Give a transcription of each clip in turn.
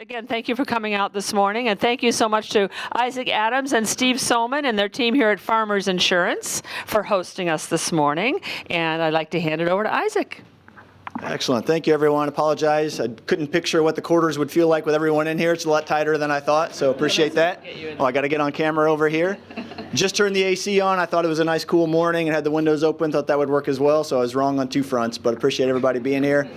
Again, thank you for coming out this morning, and thank you so much to Isaac Adams and Steve Solman and their team here at Farmers Insurance for hosting us this morning. And I'd like to hand it over to Isaac. Excellent. Thank you, everyone. Apologize. I couldn't picture what the quarters would feel like with everyone in here. It's a lot tighter than I thought, so appreciate that. Oh, I got to get on camera over here. Just turned the AC on. I thought it was a nice, cool morning and had the windows open. Thought that would work as well, so I was wrong on two fronts, but appreciate everybody being here.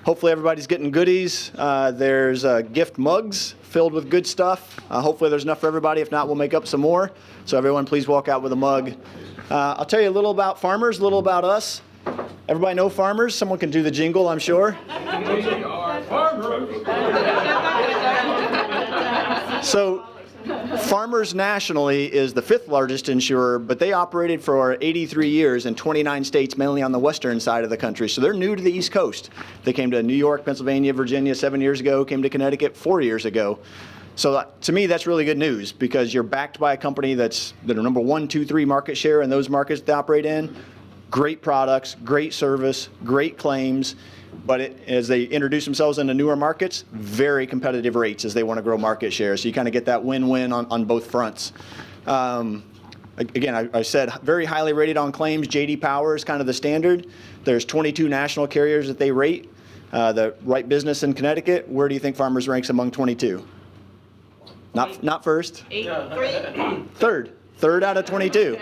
Hopefully everybody's getting goodies. There's gift mugs filled with good stuff. Hopefully there's enough for everybody. If not, we'll make up some more. So everyone, please walk out with a mug. I'll tell you a little about Farmers, a little about us. Everybody know Farmers? Someone can do the jingle, I'm sure. We are farmers. So Farmers nationally is the 5th largest insurer, but they operated for 83 years in 29 states, mainly on the western side of the country. So they're new to the East Coast. They came to New York, Pennsylvania, Virginia 7 years ago, came to Connecticut 4 years ago. So to me, that's really good news because you're backed by a company that are number 1, 2, 3 market share in those markets they operate in. Great products, great service, great claims, but as they introduce themselves into newer markets, very competitive rates as they want to grow market share. So you kind of get that win-win on both fronts. Again, I said very highly rated on claims. J.D. Power is kind of the standard. There's 22 national carriers that they rate. The Right Business in Connecticut, where do you think Farmers ranks among 22? Not first. 3. Third out of 22.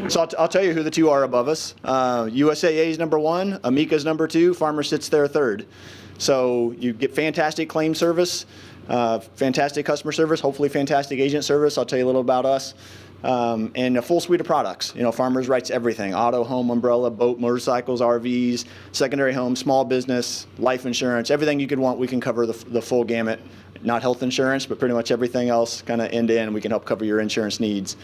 So I'll tell you who the two are above us. USAA is number 1, Amica is number 2, Farmers sits there 3rd. So you get fantastic claim service, fantastic customer service, hopefully fantastic agent service. I'll tell you a little about us. And a full suite of products. You know, Farmers writes everything: auto, home, umbrella, boat, motorcycles, RVs, secondary home, small business, life insurance, everything you could want, we can cover the full gamut. Not health insurance, but pretty much everything else, kind of end to end, we can help cover your insurance needs.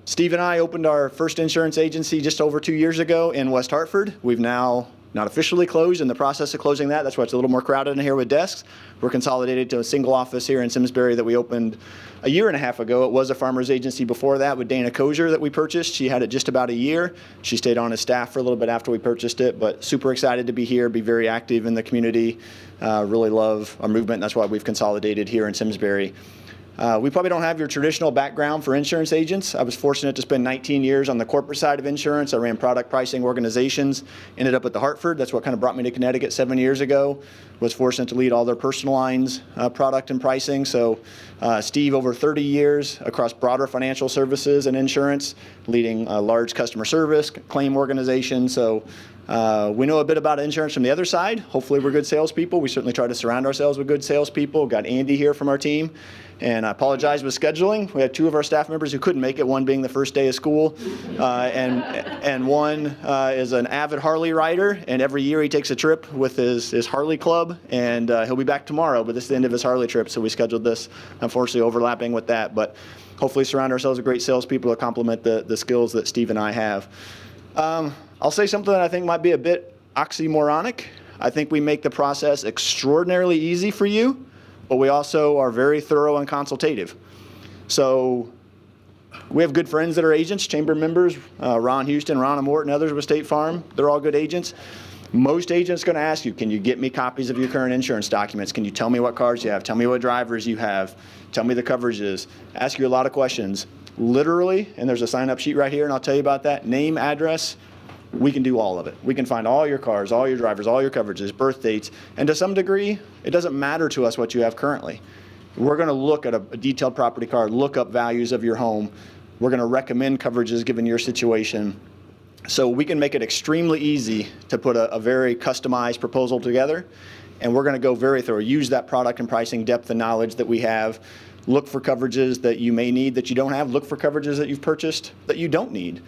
Steve and I opened our first insurance agency just over 2 years ago in West Hartford. We've now not officially closed, in the process of closing that. That's why it's a little more crowded in here with desks. We're consolidated to a single office here in Simsbury that we opened a year and a half ago. It was a Farmers agency before that with Dana Kozier that we purchased. She had it just about a year. She stayed on as staff for a little bit after we purchased it, but super excited to be here, be very active in the community. Really love our movement. That's why we've consolidated here in Simsbury. We probably don't have your traditional background for insurance agents. I was fortunate to spend 19 years on the corporate side of insurance. I ran product pricing organizations, ended up at the Hartford. That's what kind of brought me to Connecticut 7 years ago. Was fortunate to lead all their personal lines product and pricing. So Steve, over 30 years across broader financial services and insurance, leading large customer service, claim organizations. So we know a bit about insurance from the other side. Hopefully we're good salespeople. We certainly try to surround ourselves with good salespeople. Got Andy here from our team. And I apologize with scheduling. We had 2 of our staff members who couldn't make it, one being the first day of school, and one is an avid Harley rider, and every year he takes a trip with his Harley club, and he'll be back tomorrow, but this is the end of his Harley trip, so we scheduled this, unfortunately overlapping with that. But hopefully surround ourselves with great salespeople to complement the skills that Steve and I have. I'll say something that I think might be a bit oxymoronic. I think we make the process extraordinarily easy for you, but we also are very thorough and consultative. So we have good friends that are agents, chamber members, Ron Houston, Ron Morton, others with State Farm. They're all good agents. Most agents are going to ask you, can you get me copies of your current insurance documents? Can you tell me what cars you have? Tell me what drivers you have. Tell me the coverages. Ask you a lot of questions. Literally, and there's a sign-up sheet right here, and I'll tell you about that, name, address, we can do all of it. We can find all your cars, all your drivers, all your coverages, birth dates, and to some degree, it doesn't matter to us what you have currently. We're going to look at a detailed property card, look up values of your home. We're going to recommend coverages given your situation. So we can make it extremely easy to put a very customized proposal together, and we're going to go very thorough. Use that product and pricing depth and knowledge that we have. Look for coverages that you may need that you don't have. Look for coverages that you've purchased that you don't need.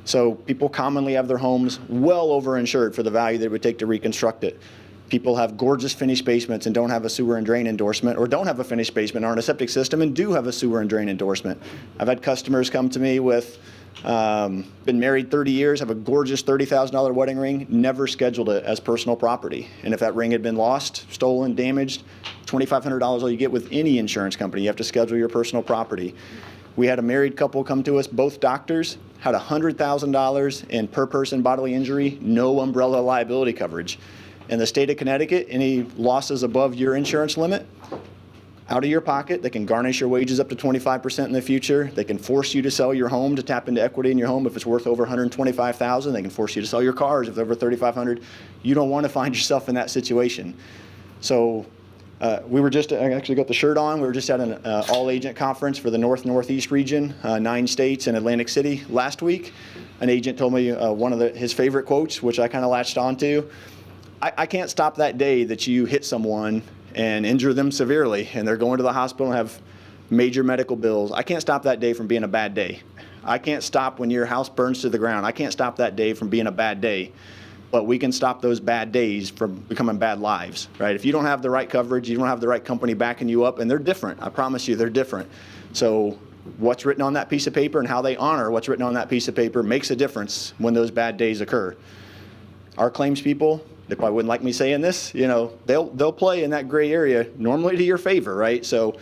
So people commonly have their homes well overinsured for the value that it would take to reconstruct it. People have gorgeous finished basements and don't have a sewer and drain endorsement, or don't have a finished basement, aren't a septic system, and do have a sewer and drain endorsement. I've had customers come to me with, been married 30 years, have a gorgeous $30,000 wedding ring, never scheduled it as personal property. And if that ring had been lost, stolen, damaged, $2,500 all you get with any insurance company. You have to schedule your personal property. We had a married couple come to us, both doctors, had $100,000 in per person bodily injury, no umbrella liability coverage. In the state of Connecticut, any losses above your insurance limit, out of your pocket. They can garnish your wages up to 25% in the future. They can force you to sell your home to tap into equity in your home if it's worth over $125,000. They can force you to sell your cars if they're over $3,500. You don't want to find yourself in that situation. So we were just, I actually got the shirt on. We were just at an all-agent conference for the Northeast region, 9 states and Atlantic City last week. An agent told me one of his favorite quotes, which I kind of latched onto. I can't stop that day that you hit someone and injure them severely and they're going to the hospital and have major medical bills. I can't stop that day from being a bad day. I can't stop when your house burns to the ground. I can't stop that day from being a bad day. But we can stop those bad days from becoming bad lives, right? If you don't have the right coverage, you don't have the right company backing you up, and they're different. I promise you, they're different. So what's written on that piece of paper and how they honor what's written on that piece of paper makes a difference when those bad days occur. Our claims people, they probably wouldn't like me saying this, they'll play in that gray area normally to your favor, right? So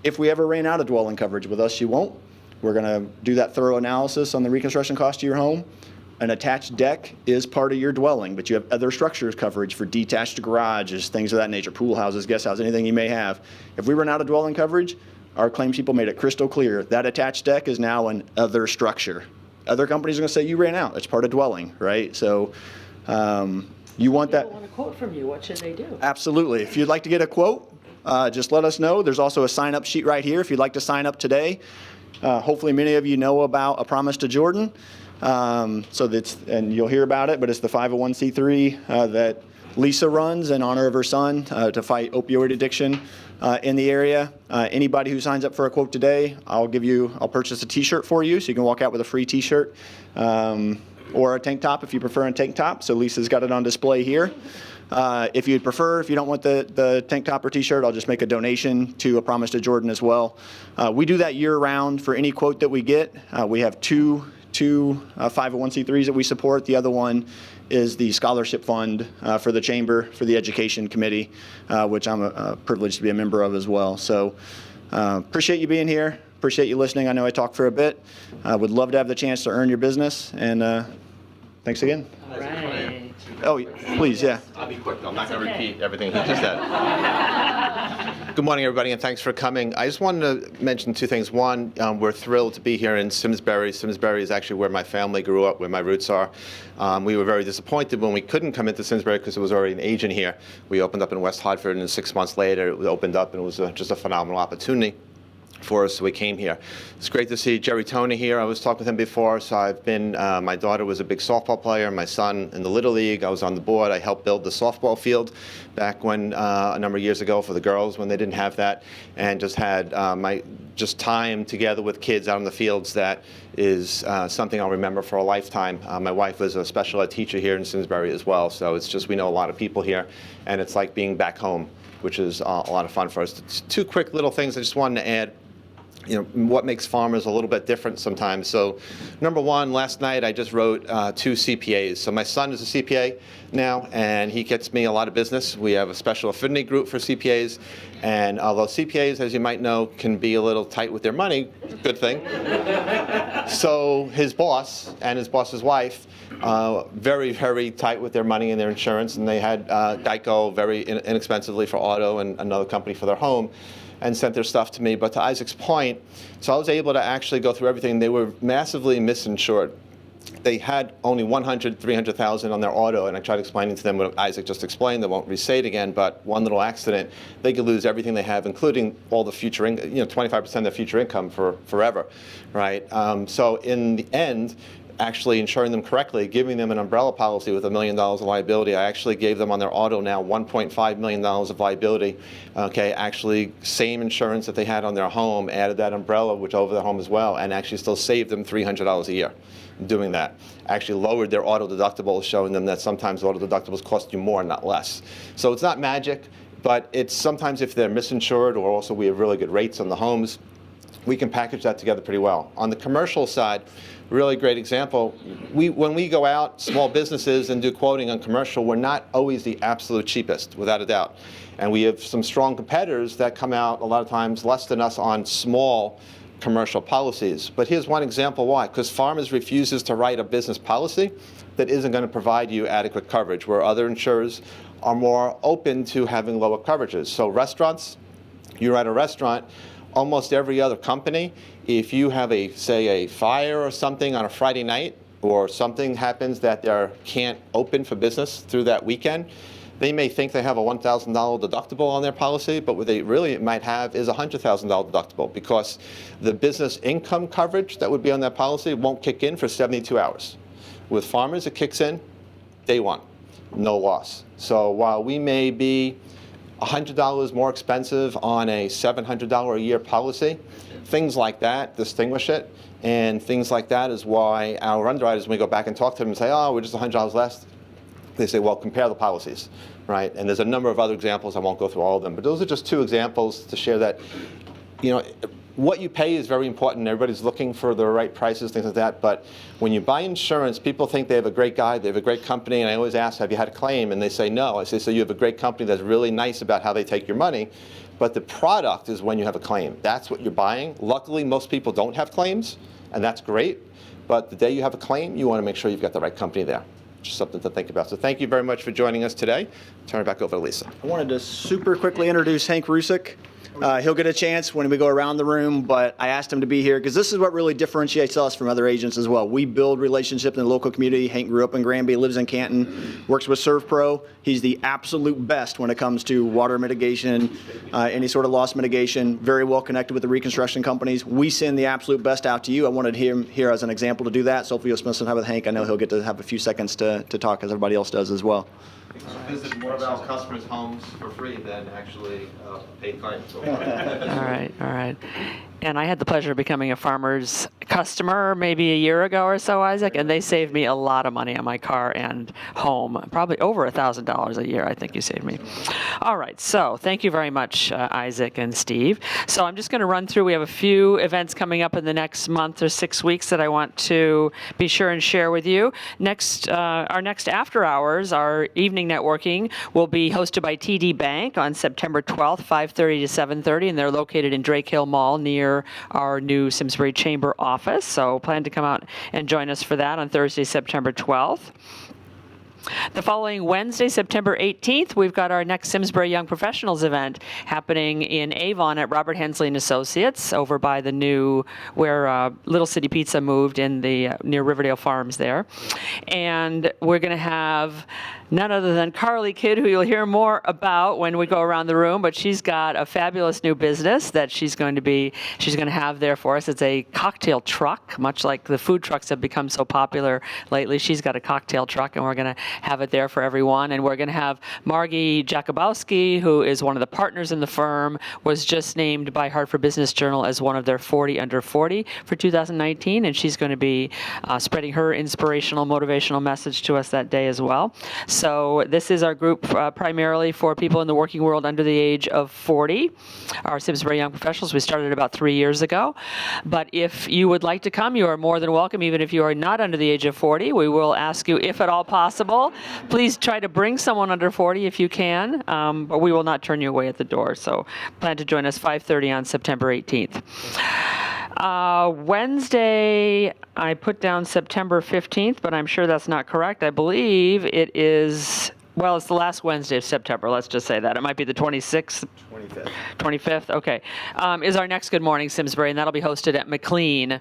if we ever ran out of dwelling coverage with us, you won't. We're going to do that thorough analysis on the reconstruction cost of your home. An attached deck is part of your dwelling, but you have other structures coverage for detached garages, things of that nature, pool houses, guest houses, anything you may have. If we run out of dwelling coverage, our claims people made it crystal clear. That attached deck is now an other structure. Other companies are going to say you ran out. It's part of dwelling, right? So you want that. People want a quote from you. What should they do? Absolutely. If you'd like to get a quote, just let us know. There's also a sign-up sheet right here if you'd like to sign up today. Hopefully many of you know about A Promise to Jordan. And you'll hear about it, but it's the 501c3 that Lisa runs in honor of her son to fight opioid addiction in the area. Anybody who signs up for a quote today, I'll purchase a t-shirt for you so you can walk out with a free t-shirt or a tank top if you prefer a tank top. So Lisa's got it on display here. If you don't want the tank top or t-shirt, I'll just make a donation to A Promise to Jordan as well. We do that year round for any quote that we get. We have two 501c3s that we support. The other one is the scholarship fund for the chamber, for the education committee, which I'm privileged to be a member of as well. So appreciate you being here. Appreciate you listening. I know I talked for a bit. Would love to have the chance to earn your business. And thanks again. Right. Oh, please, yeah. I'll be quick. I'm not going to repeat everything he just said. Good morning, everybody, and thanks for coming. I just wanted to mention 2 things. One, we're thrilled to be here in Simsbury. Simsbury is actually where my family grew up, where my roots are. We were very disappointed when we couldn't come into Simsbury because there was already an agent here. We opened up in West Hartford, and 6 months later, it opened up, and it was just a phenomenal opportunity for us, so we came here. It's great to see Jerry Tony here. I was talking with him before, so I've been, my daughter was a big softball player, my son in the Little League. I was on the board. I helped build the softball field back when, a number of years ago for the girls when they didn't have that, and just had time together with kids out in the fields that is something I'll remember for a lifetime. My wife was a special ed teacher here in Simsbury as well, so it's just, we know a lot of people here, and it's like being back home, which is a lot of fun for us. 2 quick little things I just wanted to add. What makes farmers a little bit different sometimes. So number 1, last night I just wrote 2 CPAs. So my son is a CPA now, and he gets me a lot of business. We have a special affinity group for CPAs, and although CPAs, as you might know, can be a little tight with their money, good thing. So his boss and his boss's wife, very, very tight with their money and their insurance, and they had Geico very inexpensively for auto and another company for their home, and sent their stuff to me. But to Isaac's point, so I was able to actually go through everything. They were massively misinsured. They had only 100, 300,000 on their auto, and I tried explaining to them what Isaac just explained. I won't re-say it again, but one little accident, they could lose everything they have, including all the future, 25% of their future income for forever, right? So in the end, actually insuring them correctly, giving them an umbrella policy with $1 million of liability. I actually gave them on their auto now $1.5 million of liability. Okay, actually same insurance that they had on their home, added that umbrella, which over their home as well, and actually still saved them $300 a year doing that. Actually lowered their auto deductibles, showing them that sometimes auto deductibles cost you more, not less. So it's not magic, but it's sometimes if they're misinsured, or also we have really good rates on the homes, we can package that together pretty well. On the commercial side, really great example, when we go out, small businesses, and do quoting on commercial, we're not always the absolute cheapest, without a doubt. And we have some strong competitors that come out a lot of times less than us on small commercial policies. But here's one example why. Because Farmers refuses to write a business policy that isn't going to provide you adequate coverage, where other insurers are more open to having lower coverages. So restaurants, You're at a restaurant, almost every other company, if you have say a fire or something on a Friday night, or something happens that they can't open for business through that weekend, they may think they have a $1,000 deductible on their policy, but what they really might have is a $100,000 deductible, because the business income coverage that would be on that policy won't kick in for 72 hours. With Farmers, it kicks in day one, no loss. So while we may be $100 more expensive on a $700 a year policy, things like that distinguish it. And things like that is why our underwriters, when we go back and talk to them and say, oh, we're just $100 less, they say, well, compare the policies, right? And there's a number of other examples. I won't go through all of them, but those are just two examples to share that, you know, what you pay is very important. Everybody's looking for the right prices, things like that. But when you buy insurance, people think they have a great guy, they have a great company, and I always ask, have you had a claim? And they say no. I say, so you have a great company that's really nice about how they take your money, but the product is when you have a claim. That's what you're buying. Luckily, most people don't have claims, and that's great. But the day you have a claim, you want to make sure you've got the right company there. Just something to think about. So thank you very much for joining us today. Turn it back over to Lisa. I wanted to super quickly introduce Hank Rusick. He'll get a chance when we go around the room, but I asked him to be here because this is what really differentiates us from other agents as well. We build relationships in the local community. Hank grew up in Granby, lives in Canton, works with ServPro. He's the absolute best when it comes to water mitigation, any sort of loss mitigation, very well connected with the reconstruction companies. We send the absolute best out to you. I wanted him here as an example to do that. So hopefully you'll spend some time with Hank. I know he'll get to have a few seconds to talk as everybody else does as well. Visit more of our customers' homes for free than actually pay claims. All right. And I had the pleasure of becoming a Farmers customer maybe a year ago or so, Isaac, and they saved me a lot of money on my car and home, probably over $1,000 a year, I think you saved me. All right, so thank you very much, Isaac and Steve. So I'm just going to run through. We have a few events coming up in the next month or 6 weeks that I want to be sure and share with you. Our next after hours, our evening networking, will be hosted by TD Bank on September 12th, 5:30 to 7:30, and they're located in Drake Hill Mall near our new Simsbury Chamber office. So plan to come out and join us for that on Thursday, September 12th. The following Wednesday, September 18th, we've got our next Simsbury Young Professionals event happening in Avon at Robert Hensley & Associates over by the new, where Little City Pizza moved in the near Riverdale Farms there. And we're going to have none other than Carly Kidd, who you'll hear more about when we go around the room, but she's got a fabulous new business that she's going to have there for us. It's a cocktail truck, much like the food trucks have become so popular lately. She's got a cocktail truck, and we're going to have it there for everyone. And we're going to have Margie Jakubowski, who is one of the partners in the firm, was just named by Hartford Business Journal as one of their 40 under 40 for 2019, and she's going to be spreading her inspirational, motivational message to us that day as well. So this is our group primarily for people in the working world under the age of 40, our Simsbury Young Professionals. We started about 3 years ago. But if you would like to come, you are more than welcome, even if you are not under the age of 40. We will ask you, if at all possible, please try to bring someone under 40 if you can, but we will not turn you away at the door. So plan to join us 5:30 on September 18th. Wednesday, I put down September 15th, but I'm sure that's not correct. I believe it is, well, it's the last Wednesday of September. Let's just say that. It might be the 26th. 25th, okay, is our next Good Morning Simsbury, and that'll be hosted at McLean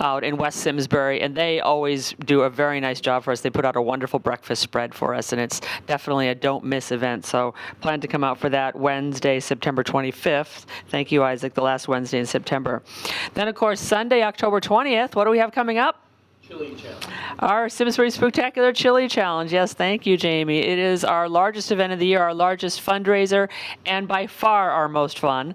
out in West Simsbury, and they always do a very nice job for us. They put out a wonderful breakfast spread for us, and it's definitely a don't miss event, so plan to come out for that Wednesday, September 25th. Thank you, Isaac, the last Wednesday in September. Then, of course, Sunday, October 20th, what do we have coming up? Chili Challenge. Our Simsbury Spectacular Chili Challenge. Yes, thank you, Jamie. It is our largest event of the year, our largest fundraiser, and by far our most fun.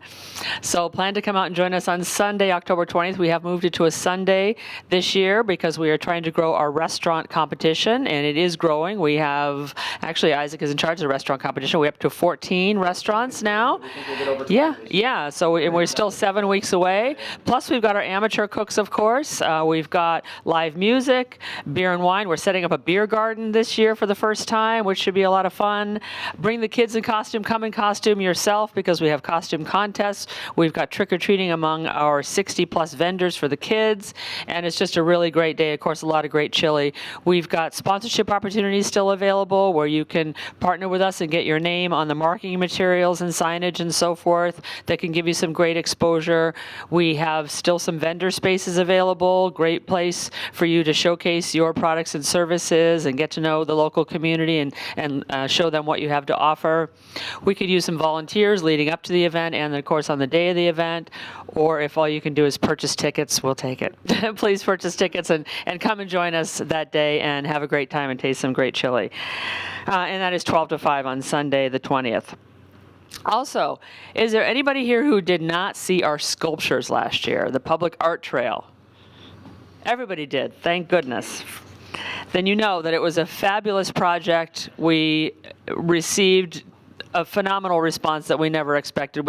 So plan to come out and join us on Sunday, October 20th. We have moved it to a Sunday this year because we are trying to grow our restaurant competition, and it is growing. We have, actually, Isaac is in charge of the restaurant competition. We're up to 14 restaurants now. Yeah. So we're still 7 weeks away. Plus, we've got our amateur cooks, of course. We've got live music, beer and wine. We're setting up a beer garden this year for the first time, which should be a lot of fun. Bring the kids in costume. Come in costume yourself because we have costume contests. We've got trick-or-treating among our 60-plus vendors for the kids, and it's just a really great day. Of course, a lot of great chili. We've got sponsorship opportunities still available where you can partner with us and get your name on the marketing materials and signage and so forth that can give you some great exposure. We have still some vendor spaces available. Great place for you to showcase your products and services and get to know the local community and show them what you have to offer. We could use some volunteers leading up to the event and, of course, on the day of the event. Or if all you can do is purchase tickets, we'll take it. Please purchase tickets and come and join us that day and have a great time and taste some great chili. And that is 12 to 5 on Sunday, the 20th. Also, is there anybody here who did not see our sculptures last year, the public art trail? Everybody did, thank goodness. Then you know that it was a fabulous project. We received a phenomenal response that we never expected.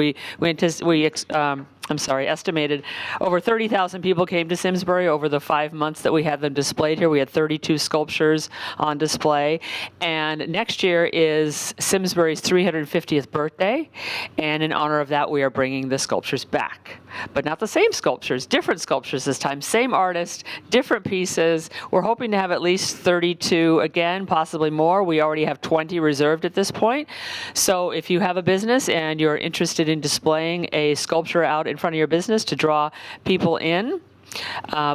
Estimated over 30,000 people came to Simsbury over the 5 months that we had them displayed here. We had 32 sculptures on display. And next year is Simsbury's 350th birthday. And in honor of that, we are bringing the sculptures back. But not the same sculptures, different sculptures this time. Same artist, different pieces. We're hoping to have at least 32 again, possibly more. We already have 20 reserved at this point. So if you have a business and you're interested in displaying a sculpture out in front of your business to draw people in,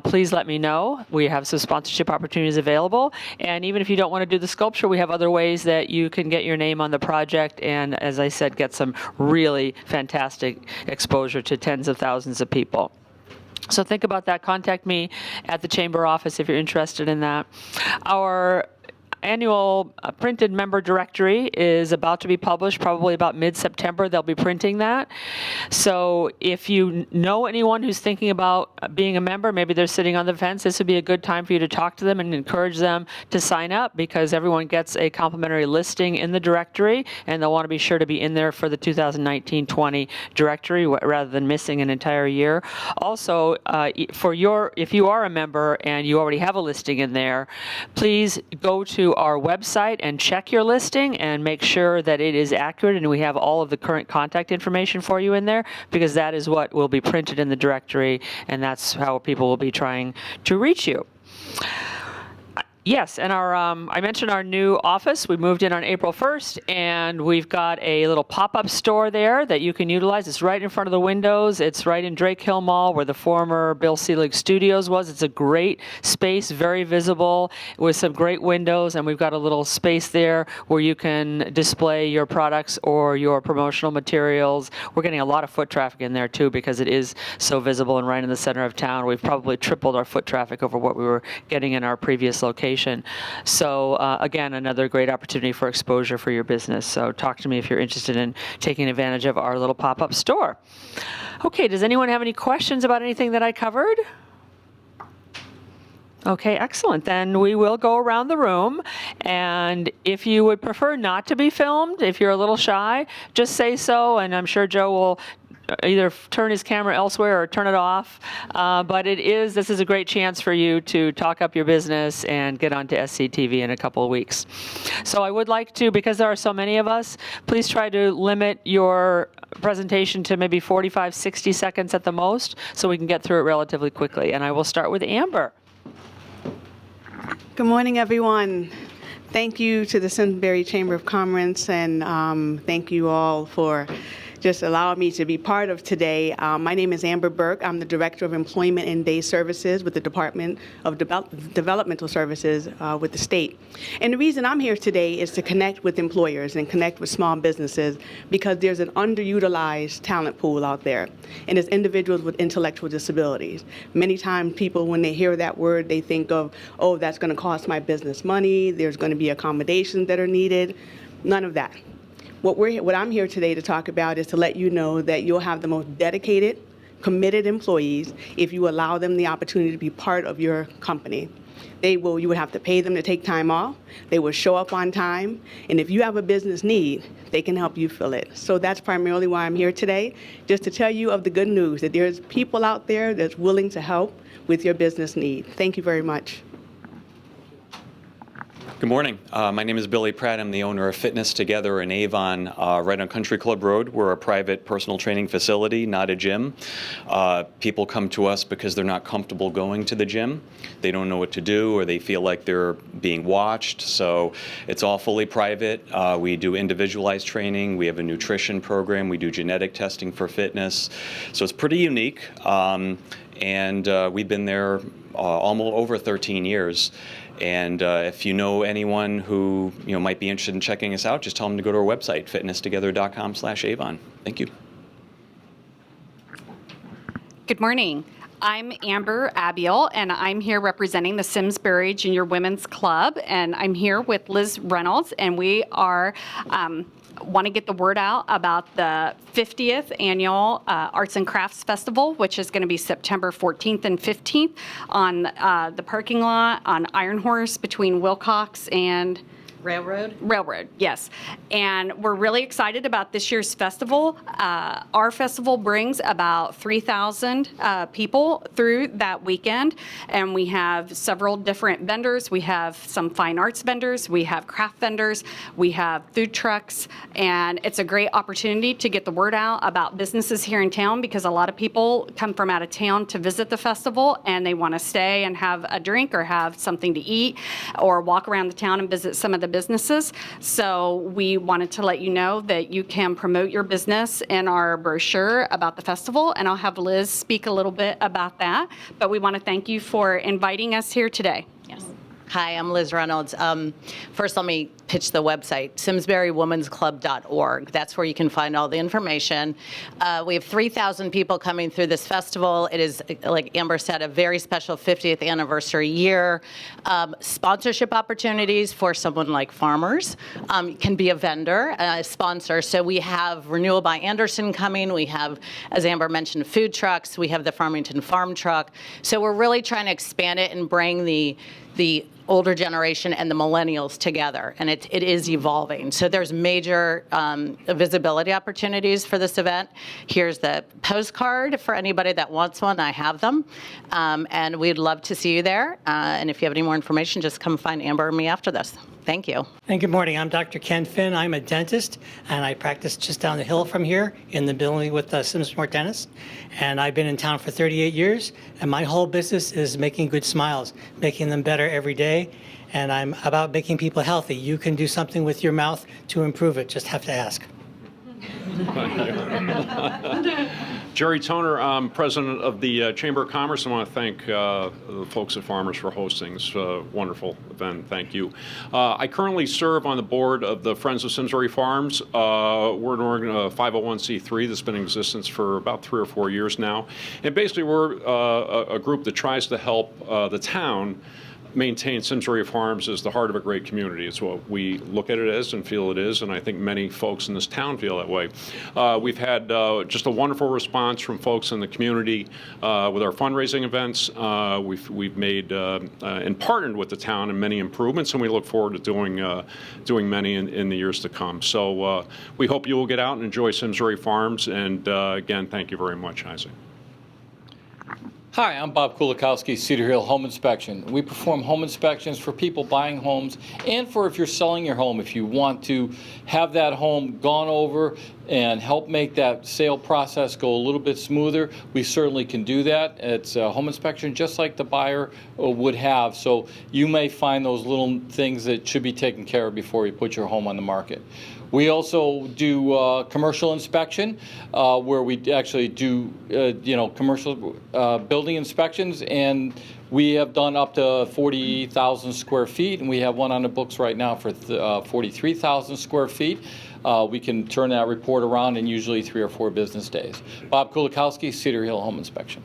please let me know. We have some sponsorship opportunities available. And even if you don't want to do the sculpture, we have other ways that you can get your name on the project and, as I said, get some really fantastic exposure to tens of thousands of people. So think about that. Contact me at the Chamber office if you're interested in that. Our annual printed member directory is about to be published, probably about mid-September. They'll be printing that. So if you know anyone who's thinking about being a member, maybe they're sitting on the fence, this would be a good time for you to talk to them and encourage them to sign up because everyone gets a complimentary listing in the directory and they'll want to be sure to be in there for the 2019-20 directory rather than missing an entire year. Also, if you are a member and you already have a listing in there, please go to our website and check your listing and make sure that it is accurate and we have all of the current contact information for you in there because that is what will be printed in the directory and that's how people will be trying to reach you. Yes, and I mentioned our new office. We moved in on April 1st, and we've got a little pop-up store there that you can utilize. It's right in front of the windows. It's right in Drake Hill Mall where the former Bill Selig Studios was. It's a great space, very visible, with some great windows, and we've got a little space there where you can display your products or your promotional materials. We're getting a lot of foot traffic in there, too, because it is so visible and right in the center of town. We've probably tripled our foot traffic over what we were getting in our previous location. So again, another great opportunity for exposure for your business. So talk to me if you're interested in taking advantage of our little pop-up store. Okay, does anyone have any questions about anything that I covered? Okay, excellent. Then we will go around the room. And if you would prefer not to be filmed, if you're a little shy, just say so. And I'm sure Joe will either turn his camera elsewhere or turn it off. But this is a great chance for you to talk up your business and get onto SCTV in a couple of weeks. So I would like to, because there are so many of us, please try to limit your presentation to maybe 45, 60 seconds at the most so we can get through it relatively quickly. And I will start with Amber. Good morning, everyone. Thank you to the Simsbury Chamber of Commerce, and thank you all for just allowing me to be part of today. My name is Amber Burke. I'm the Director of Employment and Day Services with the Department of Developmental Services with the state. And the reason I'm here today is to connect with employers and connect with small businesses because there's an underutilized talent pool out there, and it's individuals with intellectual disabilities. Many times people, when they hear that word, they think of, oh, that's going to cost my business money, there's going to be accommodations that are needed. None of that. What I'm here today to talk about is to let you know that you'll have the most dedicated, committed employees if you allow them the opportunity to be part of your company. You would have to pay them to take time off. They will show up on time. And if you have a business need, they can help you fill it. So that's primarily why I'm here today, just to tell you of the good news, that there's people out there that's willing to help with your business need. Thank you very much. Good morning. My name is Billy Pratt. I'm the owner of Fitness Together in Avon, right on Country Club Road. We're a private personal training facility, not a gym. People come to us because they're not comfortable going to the gym. They don't know what to do, or they feel like they're being watched. So it's all fully private. We do individualized training. We have a nutrition program. We do genetic testing for fitness. So it's pretty unique. And we've been there almost over 13 years. And if you know anyone who might be interested in checking us out, just tell them to go to our website, fitnesstogether.com/Avon. Thank you. Good morning. I'm Amber Abiel, and I'm here representing the Simsbury Junior Women's Club, and I'm here with Liz Reynolds, and we are want to get the word out about the 50th Annual Arts and Crafts Festival, which is going to be September 14th and 15th on the parking lot on Iron Horse between Wilcox and Railroad, yes. And we're really excited about this year's festival. Our festival brings about 3,000 people through that weekend, and we have several different vendors. We have some fine arts vendors, we have craft vendors, we have food trucks, and it's a great opportunity to get the word out about businesses here in town, because a lot of people come from out of town to visit the festival, and they want to stay and have a drink or have something to eat or walk around the town and visit some of the businesses. So we wanted to let you know that you can promote your business in our brochure about the festival, and I'll have Liz speak a little bit about that. But we want to thank you for inviting us here today. Yes. Hi, I'm Liz Reynolds. First, let me pitch the website, simsburywomensclub.org. That's where you can find all the information. We have 3,000 people coming through this festival. It is, like Amber said, a very special 50th anniversary year. Sponsorship opportunities for someone like farmers. Can be a vendor, a sponsor. So we have Renewal by Anderson coming. We have, as Amber mentioned, food trucks. We have the Farmington Farm Truck. So we're really trying to expand it and bring the older generation and the millennials together, and it is evolving. So there's major visibility opportunities for this event. Here's the postcard for anybody that wants one. I have them, and we'd love to see you there. And if you have any more information, just come find Amber or me after this. Thank you. And good morning. I'm Dr. Ken Finn. I'm a dentist, and I practice just down the hill from here in the building with Simsbury Dentists. And I've been in town for 38 years, and my whole business is making good smiles, making them better every day. And I'm about making people healthy. You can do something with your mouth to improve it. Just have to ask. Jerry Toner, I'm president of the Chamber of Commerce. I want to thank the folks at Farmers for hosting this wonderful event. Thank you. I currently serve on the board of the Friends of Simsbury Farms. We're an 501c3 that's been in existence for about 3 or 4 years now. And basically, we're a group that tries to help the town maintain Simsbury Farms as the heart of a great community. It's what we look at it as and feel it is, and I think many folks in this town feel that way. We've had just a wonderful response from folks in the community with our fundraising events. We've made and partnered with the town in many improvements, and we look forward to doing many in the years to come. So we hope you will get out and enjoy Simsbury Farms, and again, thank you very much, Isaac. Hi, I'm Bob Kulikowski, Cedar Hill Home Inspection. We perform home inspections for people buying homes and for if you're selling your home. If you want to have that home gone over and help make that sale process go a little bit smoother, we certainly can do that. It's a home inspection just like the buyer would have. So you may find those little things that should be taken care of before you put your home on the market. We also do commercial inspection, where we actually do, commercial building inspections, and we have done up to 40,000 square feet, and we have one on the books right now for 43,000 square feet. We can turn that report around in usually 3 or 4 business days. Bob Kulikowski, Cedar Hill Home Inspection.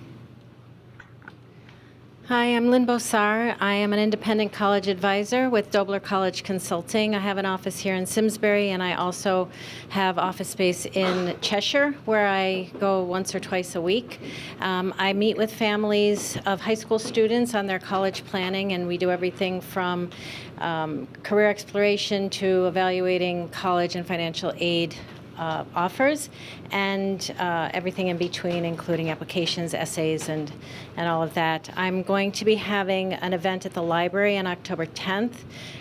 Hi, I'm Lynn Bosar. I am an independent college advisor with Dobler College Consulting. I have an office here in Simsbury, and I also have office space in Cheshire, where I go once or twice a week. I meet with families of high school students on their college planning, and we do everything from career exploration to evaluating college and financial aid offers, and everything in between, including applications, essays, and all of that. I'm going to be having an event at the library on October 10th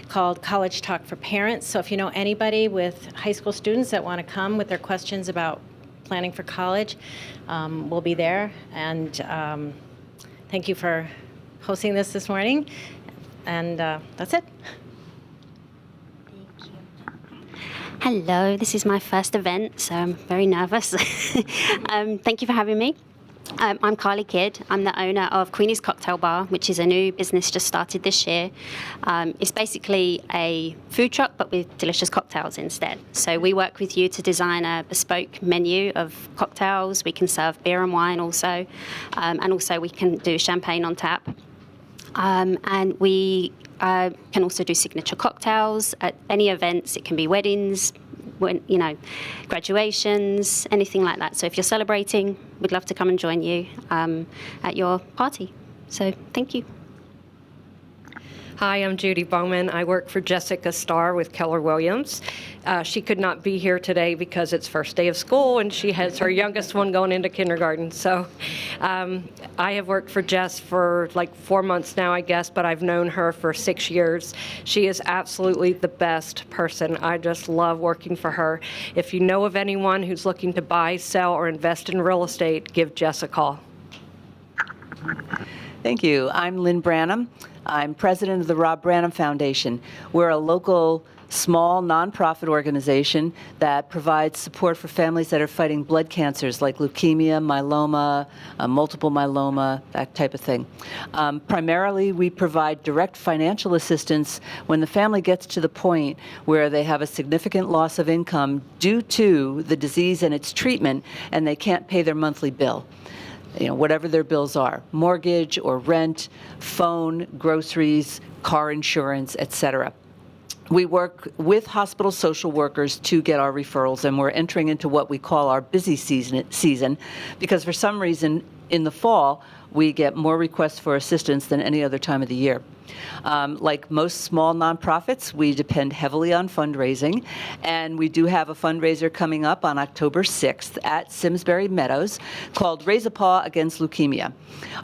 called College Talk for Parents. So if you know anybody with high school students that want to come with their questions about planning for college, we'll be there. And thank you for hosting this morning. And that's it. Hello, this is my first event, so I'm very nervous. Thank you for having me. I'm Carly Kidd. I'm the owner of Queenie's Cocktail Bar, which is a new business just started this year. It's basically a food truck, but with delicious cocktails instead. So we work with you to design a bespoke menu of cocktails. We can serve beer and wine also, and also we can do champagne on tap. And we can also do signature cocktails at any events. It can be weddings, graduations, anything like that. So if you're celebrating, we'd love to come and join you at your party. So thank you. Hi, I'm Judy Bowman. I work for Jessica Starr with Keller Williams. She could not be here today because it's first day of school and she has her youngest one going into kindergarten. So I have worked for Jess for like 4 months now, I guess, but I've known her for 6 years. She is absolutely the best person. I just love working for her. If you know of anyone who's looking to buy, sell, or invest in real estate, give Jess a call. Thank you. I'm Lynn Branham. I'm president of the Rob Branham Foundation. We're a local, small, nonprofit organization that provides support for families that are fighting blood cancers like leukemia, myeloma, multiple myeloma, that type of thing. Primarily, we provide direct financial assistance when the family gets to the point where they have a significant loss of income due to the disease and its treatment, and they can't pay their monthly bill. Whatever their bills are, mortgage or rent, phone, groceries, car insurance, etc. We work with hospital social workers to get our referrals, and we're entering into what we call our busy season because for some reason in the fall, we get more requests for assistance than any other time of the year. Like most small nonprofits, we depend heavily on fundraising, and we do have a fundraiser coming up on October 6th at Simsbury Meadows called Raise a Paw Against Leukemia.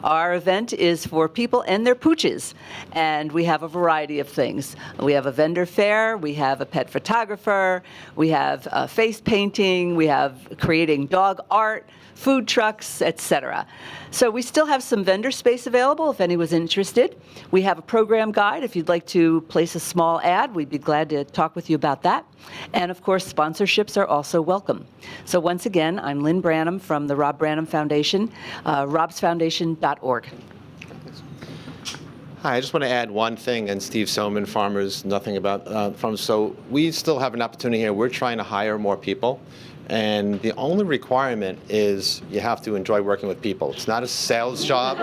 Our event is for people and their pooches, and we have a variety of things. We have a vendor fair, we have a pet photographer, we have face painting, we have creating dog art, food trucks, etc. So we still have some vendor space available if anyone's interested. We have a program guide. If you'd like to place a small ad, we'd be glad to talk with you about that. And of course, sponsorships are also welcome. So once again, I'm Lynn Branham from the Rob Branham Foundation, robsfoundation.org. Hi, I just want to add one thing, and Steve Soman, Farmers, nothing about farmers. So we still have an opportunity here. We're trying to hire more people. And the only requirement is you have to enjoy working with people. It's not a sales job.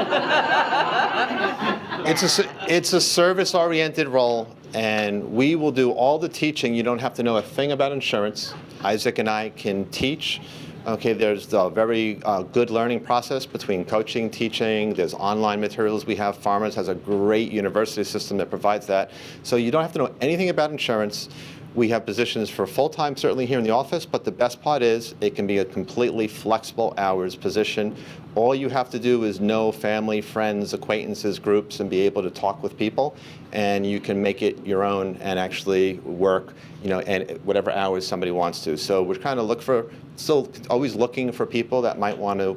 It's a service-oriented role, and we will do all the teaching. You don't have to know a thing about insurance. Isaac and I can teach. Okay, there's a very good learning process between coaching, teaching. There's online materials. We have Farmers has a great university system that provides that. So you don't have to know anything about insurance. We have positions for full-time, certainly here in the office, but the best part is it can be a completely flexible hours position. All you have to do is know family, friends, acquaintances, groups, and be able to talk with people, and you can make it your own and actually work, and whatever hours somebody wants to. So we're kind of still always looking for people that might want to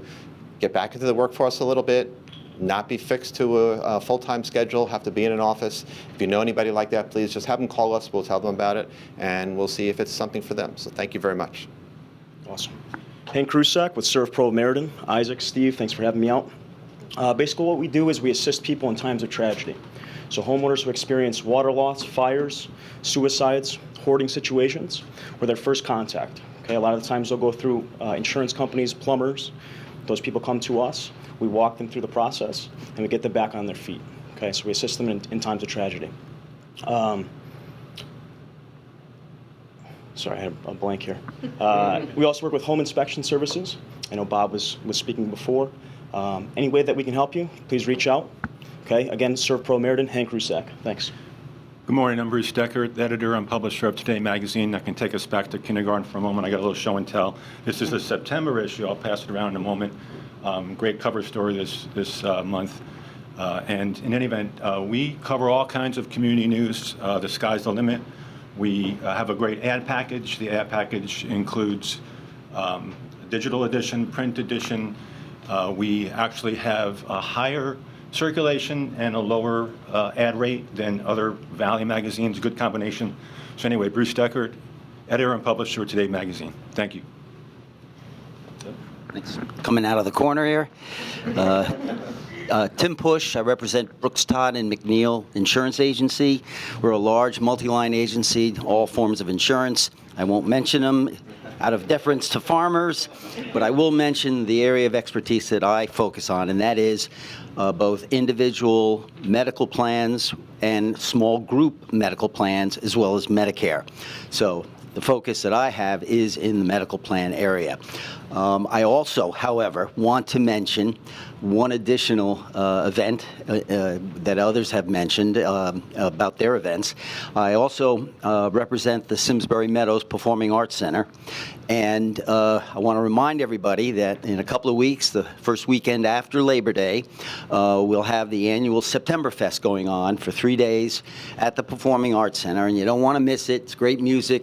get back into the workforce a little bit, not be fixed to a full-time schedule, have to be in an office. If you know anybody like that, please just have them call us. We'll tell them about it, and we'll see if it's something for them. So thank you very much. Awesome. Hank Krusak with ServPro of Meriden. Isaac, Steve, thanks for having me out. Basically what we do is we assist people in times of tragedy. So homeowners who experience water loss, fires, suicides, hoarding situations, were their first contact. Okay, a lot of the times they'll go through insurance companies, plumbers, Those people come to us, we walk them through the process, and we get them back on their feet. Okay, so we assist them in times of tragedy. Sorry, I had a blank here. We also work with home inspection services. I know Bob was speaking before. Any way that we can help you, please reach out. Okay, again, ServPro Meriden, Hank Rusak. Thanks. Good morning, I'm Bruce Decker, editor and publisher of Today Magazine. I can take us back to kindergarten for a moment. I got a little show and tell. This is the September issue. I'll pass it around in a moment. Great cover story this month. And in any event, we cover all kinds of community news. The sky's the limit. We have a great ad package. The ad package includes digital edition, print edition. We actually have a higher circulation and a lower ad rate than other Valley magazines, good combination. So anyway, Bruce Deckert, editor and publisher of Today Magazine. Thank you. Thanks. Coming out of the corner here. Tim Push, I represent Brooks Todd and McNeil Insurance Agency. We're a large multi-line agency, all forms of insurance. I won't mention them out of deference to farmers, but I will mention the area of expertise that I focus on, and that is both individual medical plans and small group medical plans, as well as Medicare. So the focus that I have is in the medical plan area. I also, however, want to mention one additional event that others have mentioned about their events. I also represent the Simsbury Meadows Performing Arts Center, and I want to remind everybody that in a couple of weeks, the first weekend after Labor Day, we'll have the annual September Fest going on for 3 days at the Performing Arts Center, and you don't want to miss it. It's great music,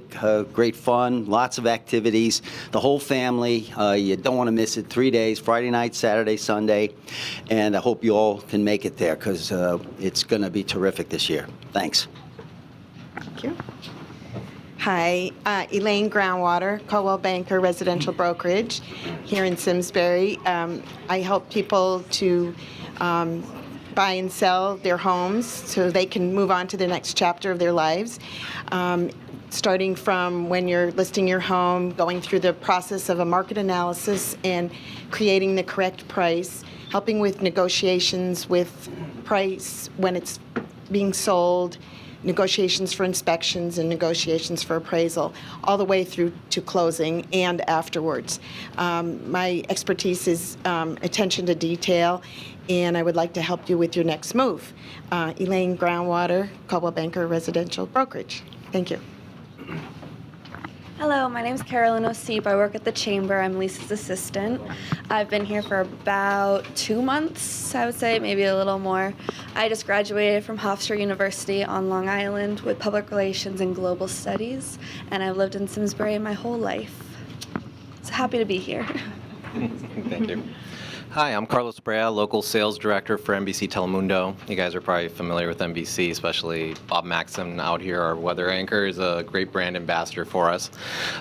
great fun, lots of activities, the whole family. You don't want to miss it. 3 days, Friday night, Saturday, Sunday, and I hope you all can make it there because it's going to be terrific this year. Thanks. Thank you. Hi, Elaine Groundwater, Coldwell Banker Residential Brokerage here in Simsbury. I help people to buy and sell their homes so they can move on to the next chapter of their lives. Starting from when you're listing your home, going through the process of a market analysis and creating the correct price, helping with negotiations with price when it's being sold, negotiations for inspections and negotiations for appraisal, all the way through to closing and afterwards. My expertise is attention to detail, and I would like to help you with your next move. Elaine Groundwater, Coldwell Banker Residential Brokerage. Thank you. Hello, my name is Carolyn O'Seep. I work at the Chamber. I'm Lisa's assistant. I've been here for about 2 months, I would say, maybe a little more. I just graduated from Hofstra University on Long Island with Public Relations and Global Studies, and I've lived in Simsbury my whole life. So happy to be here. Thank you. Hi, I'm Carlos Brea, local sales director for NBC Telemundo. You guys are probably familiar with NBC, especially Bob Maxim out here, our weather anchor, is a great brand ambassador for us.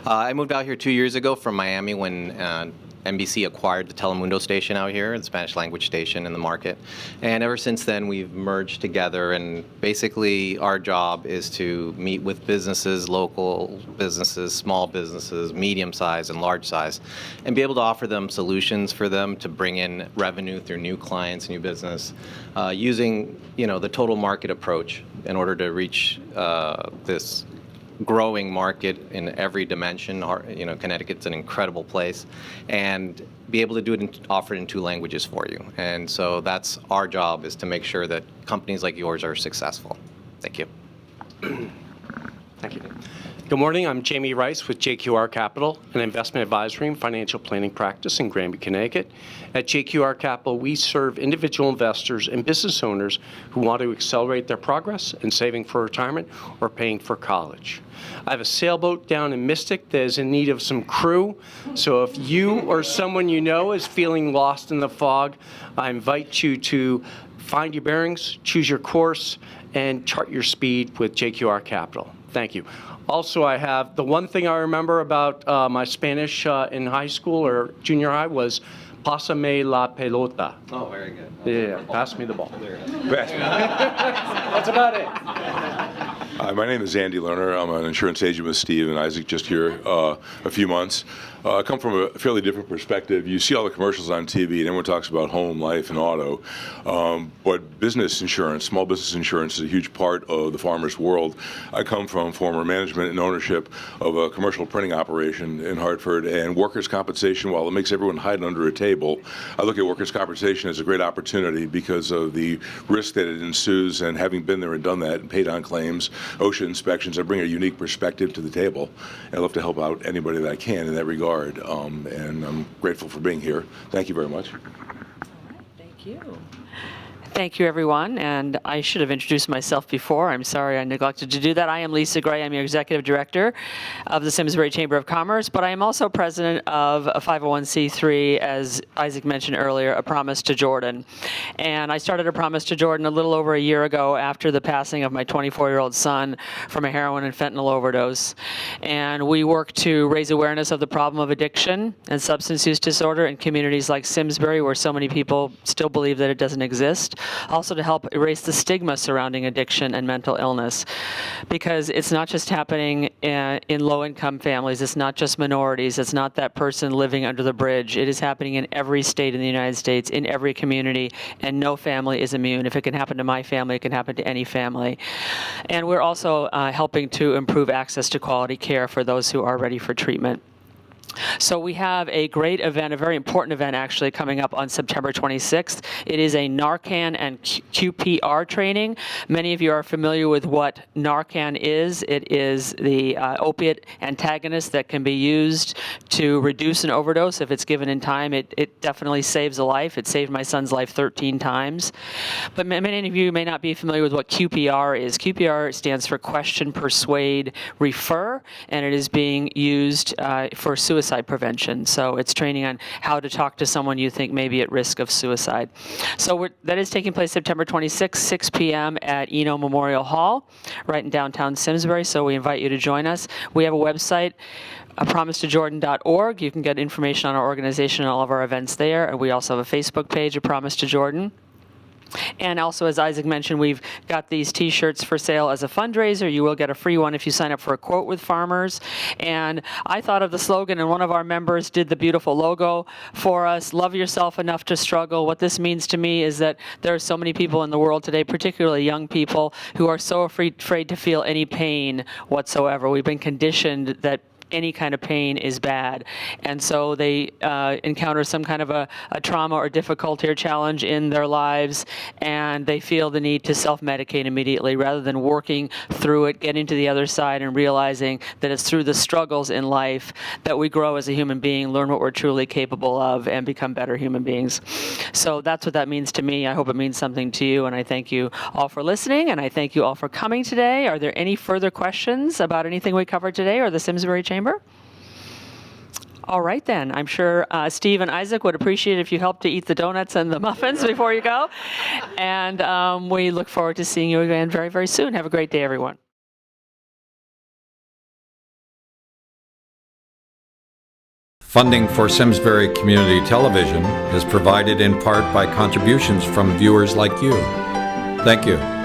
I moved out here 2 years ago from Miami when NBC acquired the Telemundo station out here, the Spanish language station in the market. And ever since then, we've merged together, and basically our job is to meet with businesses, local businesses, small businesses, medium size and large size, and be able to offer them solutions for them to bring in revenue through new clients, new business, using the total market approach in order to reach this growing market in every dimension. Connecticut's an incredible place, and be able to do it and offer it in 2 languages for you. And so that's our job, is to make sure that companies like yours are successful. Thank you. Thank you. Good morning. I'm Jamie Rice with JQR Capital, an investment advisory and financial planning practice in Granby, Connecticut. At JQR Capital, we serve individual investors and business owners who want to accelerate their progress in saving for retirement or paying for college. I have a sailboat down in Mystic that is in need of some crew, so if you or someone you know is feeling lost in the fog, I invite you to find your bearings, choose your course, and chart your speed with JQR Capital. Thank you. Also, I have the one thing I remember about my Spanish in high school or junior high was pásame la pelota. Oh, very good. Yeah, pass me the ball. That's about it. Hi, my name is Andy Lerner. I'm an insurance agent with Steve and Isaac, just here a few months. I come from a fairly different perspective. You see all the commercials on TV, and everyone talks about home, life, and auto. But business insurance, small business insurance, is a huge part of the farmer's world. I come from former management and ownership of a commercial printing operation in Hartford, and workers' compensation, while it makes everyone hide under a table, I look at workers' compensation as a great opportunity because of the risk that it ensues, and having been there and done that and paid on claims, OSHA inspections, I bring a unique perspective to the table. And I love to help out anybody that I can in that regard. And I'm grateful for being here. Thank you very much. Thank you. Thank you, everyone. And I should have introduced myself before. I'm sorry I neglected to do that. I am Lisa Gray. I'm your Executive Director of the Simsbury Chamber of Commerce, but I am also President of a 501c3, as Isaac mentioned earlier, A Promise to Jordan. And I started A Promise to Jordan a little over a year ago after the passing of my 24-year-old son from a heroin and fentanyl overdose. And we work to raise awareness of the problem of addiction and substance use disorder in communities like Simsbury, where so many people still believe that it doesn't exist. Also to help erase the stigma surrounding addiction and mental illness, because it's not just happening in low-income families, it's not just minorities, it's not that person living under the bridge. It is happening in every state in the United States, in every community, and no family is immune. If it can happen to my family, it can happen to any family. And we're also helping to improve access to quality care for those who are ready for treatment. So we have a great event, a very important event actually, coming up on September 26th. It is a Narcan and QPR training. Many of you are familiar with what Narcan is. It is the opiate antagonist that can be used to reduce an overdose if it's given in time. It definitely saves a life. It saved my son's life 13 times. But many of you may not be familiar with what QPR is. QPR stands for Question, Persuade, Refer, and it is being used for suicide prevention. So it's training on how to talk to someone you think may be at risk of suicide. So that is taking place September 26th, 6 p.m. at Eno Memorial Hall, right in downtown Simsbury. So we invite you to join us. We have a website, apromisetojordan.org. You can get information on our organization and all of our events there. And we also have a Facebook page, A Promise to Jordan. And also, as Isaac mentioned, we've got these T-shirts for sale as a fundraiser. You will get a free one if you sign up for a quote with farmers. And I thought of the slogan, and one of our members did the beautiful logo for us, love yourself enough to struggle. What this means to me is that there are so many people in the world today, particularly young people, who are so afraid to feel any pain whatsoever. We've been conditioned that any kind of pain is bad. And so they encounter some kind of a trauma or difficulty or challenge in their lives, and they feel the need to self-medicate immediately rather than working through it, getting to the other side and realizing that it's through the struggles in life that we grow as a human being, learn what we're truly capable of, and become better human beings. So that's what that means to me. I hope it means something to you, and I thank you all for listening, and I thank you all for coming today. Are there any further questions about anything we covered today or the Simsbury Chamber? All right, then. I'm sure Steve and Isaac would appreciate if you helped to eat the donuts and the muffins before you go. And we look forward to seeing you again very, very soon. Have a great day, everyone. Funding for Simsbury Community Television is provided in part by contributions from viewers like you. Thank you.